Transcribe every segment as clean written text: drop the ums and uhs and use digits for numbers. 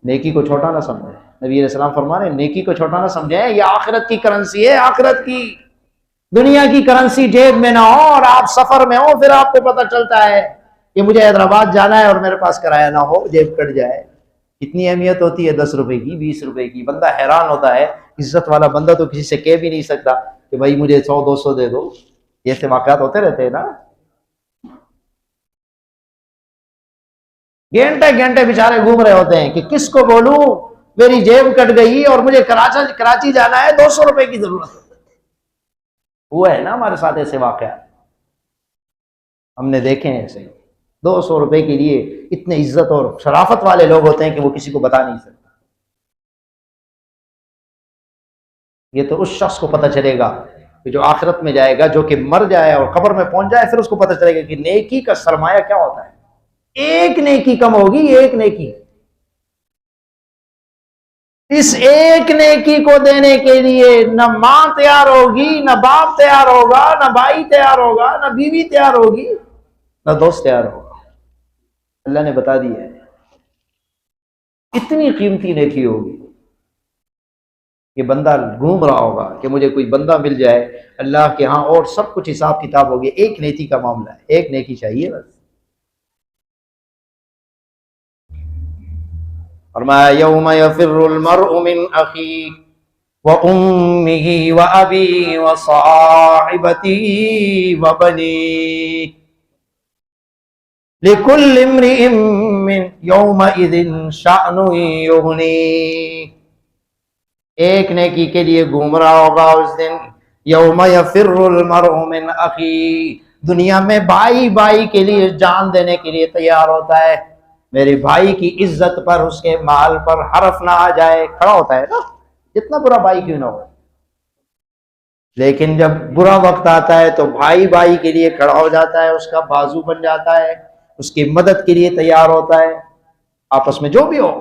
نیکی کو چھوٹا نہ سمجھیں، نبی علیہ السلام فرما رہے ہیں نیکی کو چھوٹا نہ سمجھیں، یہ آخرت کی کرنسی ہے، آخرت کی۔ دنیا کی کرنسی جیب میں نہ ہو اور آپ سفر میں ہو، پھر آپ کو پتہ چلتا ہے کہ مجھے حیدرآباد جانا ہے اور میرے پاس کرایہ نہ ہو، جیب کٹ جائے۔ کتنی اہمیت ہوتی ہے 10 روپے کی، 20 روپے کی، بندہ حیران ہوتا ہے۔ عزت والا بندہ تو کسی سے کہہ بھی نہیں سکتا کہ بھائی مجھے 100 200 دے دو، ایسے واقعات ہوتے رہتے ہیں نا۔ گھنٹے گھنٹے بیچارے گھوم رہے ہوتے ہیں کہ کس کو بولوں، میری جیب کٹ گئی اور مجھے کراچی جانا ہے، 200 روپے کی ضرورت ہے۔ ہوا ہے نا ہمارے ساتھ ایسے واقعات، ہم نے دیکھے ہیں ایسے۔ 200 روپے کے لیے اتنے عزت اور شرافت والے لوگ ہوتے ہیں کہ وہ کسی کو بتا نہیں سکتے۔ یہ تو اس شخص کو پتہ چلے گا کہ جو آخرت میں جائے گا، جو کہ مر جائے اور قبر میں پہنچ جائے، پھر اس کو پتہ چلے گا کہ نیکی کا سرمایہ کیا ہوتا ہے۔ ایک نیکی کم ہوگی، ایک نیکی، اس ایک نیکی کو دینے کے لیے نہ ماں تیار ہوگی، نہ باپ تیار ہوگا، نہ بھائی تیار ہوگا، نہ بیوی تیار ہوگی، نہ دوست تیار ہوگا۔ اللہ نے بتا دیا ہے اتنی قیمتی نیکی ہوگی کہ بندہ گھوم رہا ہوگا کہ مجھے کوئی بندہ مل جائے اللہ کے ہاں، اور سب کچھ حساب کتاب ہو گیا، ایک نیکی کا معاملہ ہے، ایک نیکی چاہیے بس۔ فرمایا یوم یفر المرء من اخیہ وامہ وابیہ وصاحبتہ وبنیہ لکل امرئ من یومئذ شأن یغنیہ۔ ایک نیکی کے لیے گھوم رہا ہوگا اس دن، یوم یفر المرء من اخیہ، دنیا میں بھائی بھائی کے لیے جان دینے کے لیے تیار ہوتا ہے، میرے بھائی کی عزت پر، اس کے مال پر حرف نہ آ جائے، کھڑا ہوتا ہے نا، جتنا برا بھائی کیوں نہ ہو۔ لیکن جب برا وقت آتا ہے تو بھائی بھائی کے لیے کھڑا ہو جاتا ہے، اس کا بازو بن جاتا ہے، اس کی مدد کے لیے تیار ہوتا ہے، آپس میں جو بھی ہو۔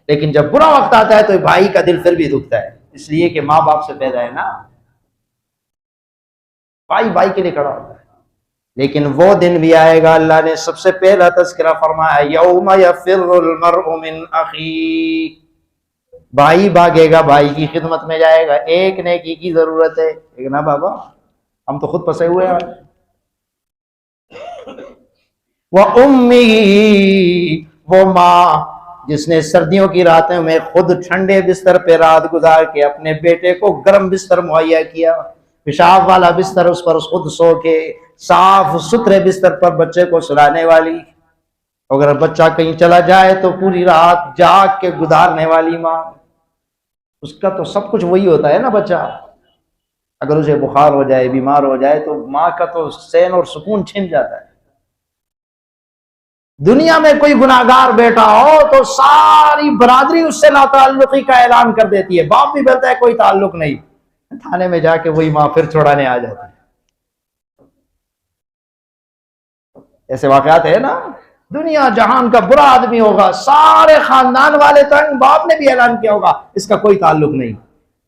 لیکن جب برا وقت آتا ہے تو بھائی کا دل پھر بھی دکھتا ہے، اس لیے کہ ماں باپ سے پیدا ہے نا، بھائی بھائی کے لیے کھڑا ہوتا ہے۔ لیکن وہ دن بھی آئے گا، اللہ نے سب سے پہلا تذکرہ فرمایا یوم یفر المرء من اخیہ، بھائی بھاگے گا، بھائی کی خدمت میں جائے گا، ایک نیکی کی ضرورت ہے، لیکن نا بابا ہم تو خود پھنسے ہوئے ہیں۔ وَأُمِّهِ، وہ ماں جس نے سردیوں کی راتوں میں خود ٹھنڈے بستر پہ رات گزار کے اپنے بیٹے کو گرم بستر مہیا کیا، پیشاب والا بستر اس پر خود سو کے، صاف ستھرے بستر پر بچے کو سلانے والی، اگر بچہ کہیں چلا جائے تو پوری رات جاگ کے گزارنے والی ماں، اس کا تو سب کچھ وہی ہوتا ہے نا بچہ، اگر اسے بخار ہو جائے، بیمار ہو جائے تو ماں کا تو چین اور سکون چھن جاتا ہے۔ دنیا میں کوئی گناہگار بیٹا ہو تو ساری برادری اس سے لا تعلقی کا اعلان کر دیتی ہے، باپ بھی بولتا ہے کوئی تعلق نہیں، تھانے میں جا کے وہی ماں پھر چھڑانے آ جاتی ہے۔ ایسے واقعات ہے نا، دنیا جہان کا برا آدمی ہوگا، سارے خاندان والے تنگ، باپ نے بھی اعلان کیا ہوگا اس کا کوئی تعلق نہیں،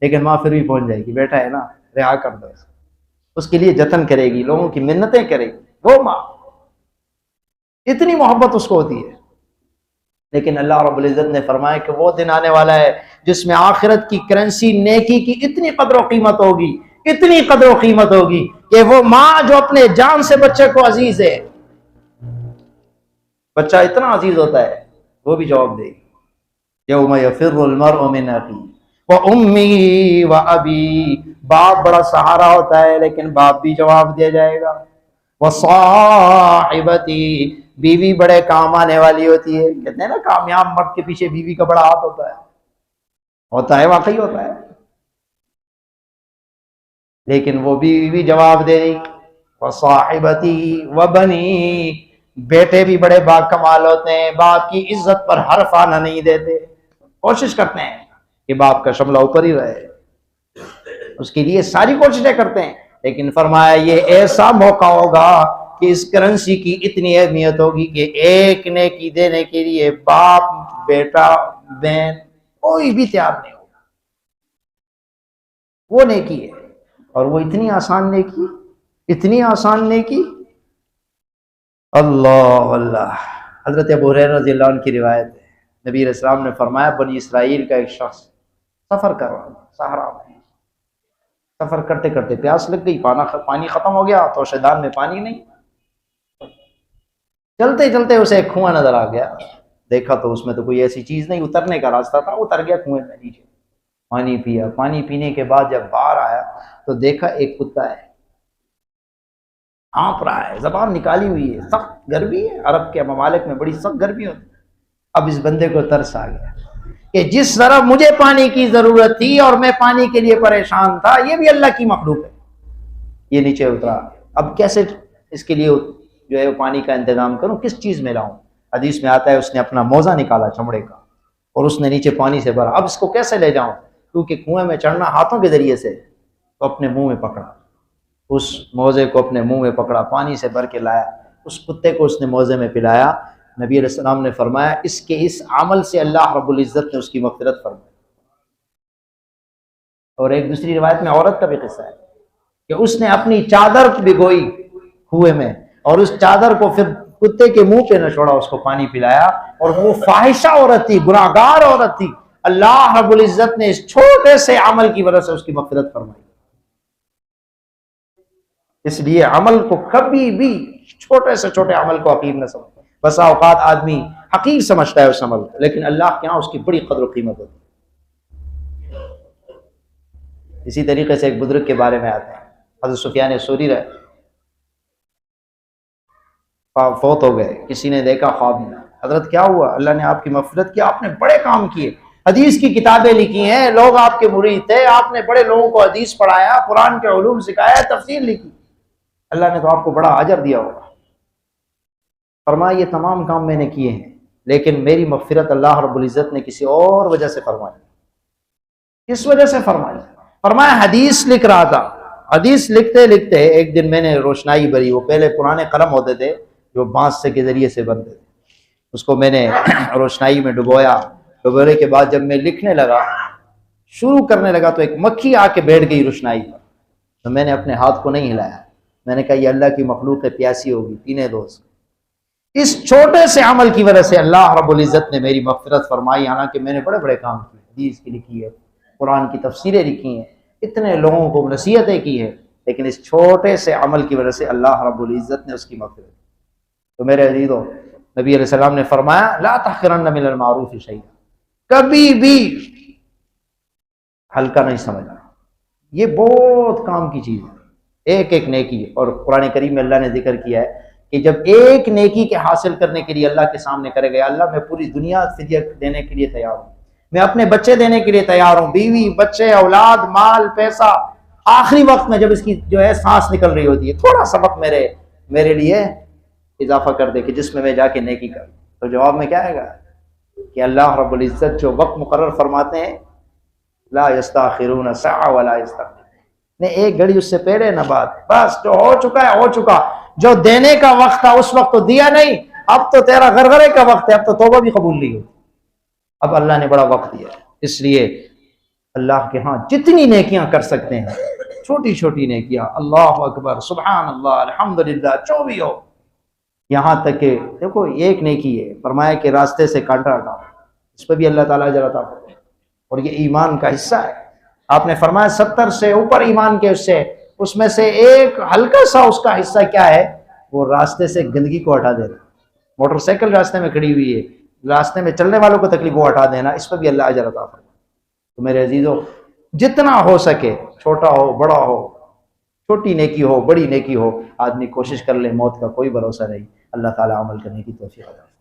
لیکن ماں پھر بھی پہنچ جائے گی، بیٹا ہے نا رہا کر دو، اس کے لیے جتن کرے گی، لوگوں کی منتیں کرے گی، وہ ماں اتنی محبت اس کو ہوتی ہے۔ لیکن اللہ رب العزت نے فرمایا کہ وہ دن آنے والا ہے جس میں آخرت کی کرنسی نیکی کی اتنی قدر و قیمت ہوگی، اتنی قدر و قیمت ہوگی کہ وہ ماں جو اپنے جان سے بچے کو عزیز ہے، بچہ اتنا عزیز ہوتا ہے، وہ بھی جواب دے گی یوم یفر المرء من اخیہ وامہ وابیہ، باپ بڑا سہارا ہوتا ہے لیکن باپ بھی جواب دے جائے گا، وصاحبتہ، بیوی بڑے کام آنے والی ہوتی ہے، کہتے ہیں نا کامیاب مرد کے پیچھے بیوی کا بڑا ہاتھ ہوتا ہے واقعی ہوتا ہے، لیکن وہ بیوی بھی جواب دے گی، وصاحبتہ وبنیہ، بیٹے بھی بڑے با کمال ہوتے ہیں، باپ کی عزت پر حرف آنا نہیں دیتے، کوشش کرتے ہیں کہ باپ کا شملہ اوپر ہی رہے، اس کے لیے ساری کوششیں کرتے ہیں، لیکن فرمایا یہ ایسا موقع ہوگا کہ اس کرنسی کی اتنی اہمیت ہوگی کہ ایک نیکی دینے کے لیے باپ، بیٹا، بہن کوئی بھی تیار نہیں ہوگا، وہ نیکی ہے، اور وہ اتنی آسان نیکی، اتنی آسان نیکی، اللہ اللہ۔ حضرت ابو ہریرہ رضی اللہ عنہ کی روایت ہے، نبی علیہ السلام نے فرمایا بنی اسرائیل کا ایک شخص سفر کر رہا تھا صحرا میں، سفر کرتے کرتے پیاس لگ گئی، پانی ختم ہو گیا، تو شیطان میں پانی نہیں، چلتے چلتے اسے ایک کنواں نظر آ گیا، دیکھا تو اس میں تو کوئی ایسی چیز نہیں، اترنے کا راستہ تھا، اتر گیا کنویں میں نیچے، پانی پیا، پانی پینے کے بعد جب باہر آیا تو دیکھا ایک کتا ہے ہانپ رہا ہے، زبان نکالی ہوئی ہے، سخت گرمی ہے، عرب کے ممالک میں بڑی سخت گرمی ہوتی ہے۔ اب اس بندے کو ترس آ گیا کہ جس طرح مجھے پانی کی ضرورت تھی اور میں پانی کے لیے پریشان تھا، یہ بھی اللہ کی مخلوق ہے، یہ نیچے اترا، اب کیسے اس کے لیے جو ہے پانی کا انتظام کروں، کس چیز میں لاؤں؟ حدیث میں آتا ہے اس نے اپنا موزہ نکالا چمڑے کا اور اس نے نیچے پانی سے بھرا، اب اس کو کیسے لے جاؤں، کیونکہ کنویں میں چڑھنا ہاتھوں کے ذریعے سے، تو اپنے منہ میں پکڑا، اس موزے کو اپنے منہ میں پکڑا، پانی سے بھر کے لایا، اس کتے کو اس نے موزے میں پلایا۔ نبی علیہ السلام نے فرمایا اس کے اس عمل سے اللہ رب العزت نے اس کی مغفرت فرمائی۔ اور ایک دوسری روایت میں عورت کا بھی قصہ ہے کہ اس نے اپنی چادر بھگوئی کنویں میں اور اس چادر کو پھر کتے کے منہ پہ نہ چھوڑا، اس کو پانی پلایا، اور وہ فاحشہ عورت تھی، گناہگار عورت تھی، اللہ رب العزت نے اس چھوٹے سے عمل کی وجہ سے اس کی مغفرت فرمائی۔ اس لیے عمل کو کبھی بھی، چھوٹے سے چھوٹے عمل کو حقیر نہ سمجھو، بسا اوقات آدمی حقیر سمجھتا ہے اس عمل کو، لیکن اللہ کے ہاں اس کی بڑی قدر و قیمت ہوتی ہے۔ اسی طریقے سے ایک بزرگ کے بارے میں آتے ہیں، حضرت سفیان ثوری فوت ہو گئے، کسی نے دیکھا خواب میں، حضرت کیا ہوا؟ اللہ نے آپ کی مغفرت کی، آپ نے بڑے کام کیے، حدیث کی کتابیں لکھی ہیں، لوگ آپ کے مرید تھے، آپ نے بڑے لوگوں کو حدیث پڑھایا، قرآن کے علوم سکھایا، تفسیر لکھی، اللہ نے تو آپ کو بڑا اجر دیا ہوگا۔ فرمایا یہ تمام کام میں نے کیے ہیں، لیکن میری مغفرت اللہ رب العزت نے کسی اور وجہ سے فرمائی۔ کس وجہ سے فرمائی؟ فرمایا حدیث لکھ رہا تھا، حدیث لکھتے لکھتے ایک دن میں نے روشنائی بھری، وہ پہلے پرانے قلم ہوتے تھے جو بانس سے کے ذریعے سے بنتے تھے، اس کو میں نے روشنائی میں ڈبویا، ڈبونے کے بعد جب میں لکھنے لگا، شروع کرنے لگا، تو ایک مکھی آ کے بیٹھ گئی روشنائی پر، تو میں نے اپنے ہاتھ کو نہیں ہلایا، میں نے کہا یہ اللہ کی مخلوق ہے، پیاسی ہوگی، پینے دو اس کو۔ اس چھوٹے سے عمل کی وجہ سے اللہ رب العزت نے میری مغفرت فرمائی، حالانکہ میں نے بڑے بڑے کام کیے، حدیث کی لکھی ہے، قرآن کی تفسیریں لکھی ہیں، اتنے لوگوں کو نصیحتیں کی ہیں، لیکن اس چھوٹے سے عمل کی وجہ سے اللہ رب العزت نے اس کی مغفرت۔ تو میرے عزیزو، نبی علیہ السلام نے فرمایا لا تحقرن من المعروف شیئا، کبھی بھی ہلکا نہیں سمجھنا، یہ بہت کام کی چیز ہے، ایک ایک نیکی، اور قرآن کریم میں اللہ نے ذکر کیا ہے کہ جب ایک نیکی کے حاصل کرنے کے لیے اللہ کے سامنے کرے گا، اللہ میں پوری دنیا فدیہ دینے کے لیے تیار ہوں، میں اپنے بچے دینے کے لیے تیار ہوں، بیوی، بچے، اولاد، مال، پیسہ، آخری وقت میں جب اس کی جو ہے سانس نکل رہی ہوتی ہے، تھوڑا سا وقت میرے لیے اضافہ کر دے کہ جس میں میں جا کے نیکی کروں، تو جواب میں کیا آئے گا کہ اللہ رب العزت جو وقت مقرر فرماتے ہیں، لا یستاخرون ساعۃ ولا یستقدمون، نے ایک گھڑی اس سے پہلے نہ بات، بس جو ہو چکا ہے ہو چکا، جو دینے کا وقت تھا اس وقت تو دیا نہیں، اب تو تیرا غرغرے کا وقت ہے، اب تو توبہ بھی قبول نہیں ہوتی، اب اللہ نے بڑا وقت دیا ہے۔ اس لیے اللہ کے ہاں جتنی نیکیاں کر سکتے ہیں، چھوٹی چھوٹی نیکیاں، اللہ اکبر، سبحان اللہ، الحمدللہ، جو بھی ہو، یہاں تک کہ دیکھو ایک نیکی ہے، فرمایا کہ راستے سے کانٹا ہٹاؤ، اس پہ بھی اللہ تعالیٰ اجر عطا کرتا ہے، اور یہ ایمان کا حصہ ہے۔ آپ نے فرمایا 70 سے اوپر ایمان کے اس میں سے ایک ہلکا سا اس کا حصہ کیا ہے؟ وہ راستے سے گندگی کو ہٹا دینا، موٹر سائیکل راستے میں کھڑی ہوئی ہے، راستے میں چلنے والوں کو تکلیف وہ ہٹا دینا، اس پہ بھی اللہ اجر عطا فرمائے۔ تو میرے عزیزو، جتنا ہو سکے، چھوٹا ہو بڑا ہو، چھوٹی نیکی ہو بڑی نیکی ہو، آدمی کوشش کر لے، موت کا کوئی بھروسہ نہیں، اللہ تعالیٰ عمل کرنے کی توفیق عطا فرمائے۔